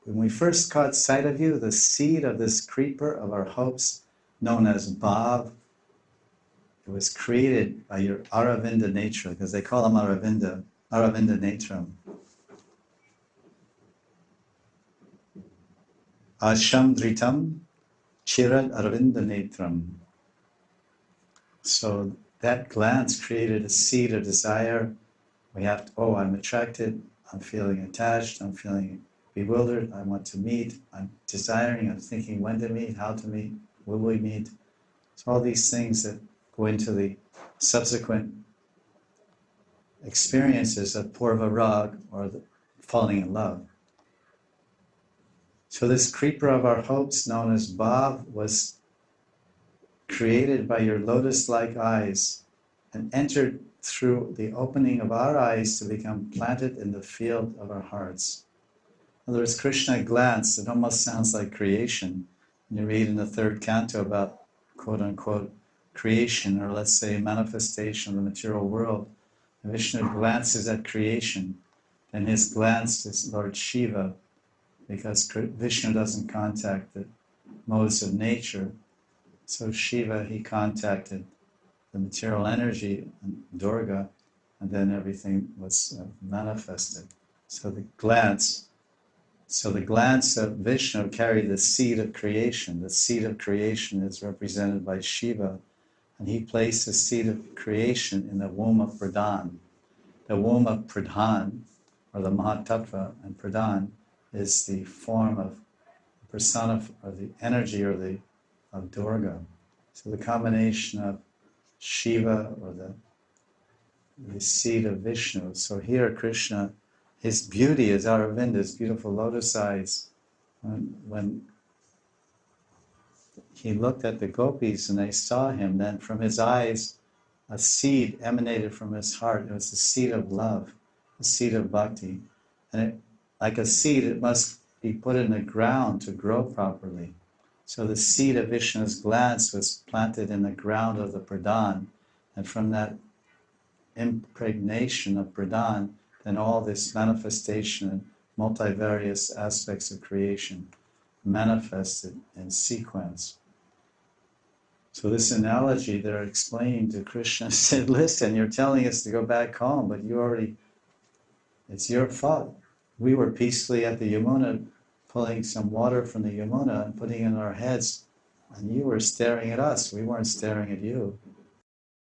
when we first caught sight of you, the seed of this creeper of our hopes, known as Bhav, it was created by your Aravinda nature, because they call him Aravinda Netram. Asham Dritam Chirad Aravinda Netram. So that glance created a seed of desire. We have to, I'm attracted, I'm feeling attached, I'm feeling bewildered, I want to meet, I'm desiring, I'm thinking when to meet, how to meet, will we meet. So all these things that go into the subsequent experiences of Purva Rag, or the falling in love. So this creeper of our hopes, known as Bhav, was created by your lotus-like eyes and entered through the opening of our eyes to become planted in the field of our hearts. In other words, Krishna glanced. It almost sounds like creation. You read in the third canto about quote-unquote creation, or let's say manifestation of the material world. And Vishnu glances at creation, and his glance is Lord Shiva, because Vishnu doesn't contact the modes of nature. So Shiva, he contacted the material energy, Durga, and then everything was manifested. So the glance of Vishnu carried the seed of creation. The seed of creation is represented by Shiva, and he placed the seed of creation in the womb of Pradhan. The womb of Pradhan, or the Mahatattva, and Pradhan is the form of persona, or the energy, or of Durga. So the combination of Shiva, or the seed of Vishnu. So here Krishna, his beauty is Aravinda's beautiful lotus eyes. When he looked at the gopis and they saw him, then from his eyes a seed emanated from his heart. It was the seed of love, the seed of bhakti. And like a seed, it must be put in the ground to grow properly. So the seed of Vishnu's glance was planted in the ground of the Pradhan, and from that impregnation of Pradhan, then all this manifestation and multivarious aspects of creation manifested in sequence. So this analogy they're explaining to Krishna said, listen, you're telling us to go back home, but it's your fault. We were peacefully at the Yamuna pulling some water from the Yamuna and putting it in our heads, and you were staring at us. We weren't staring at you.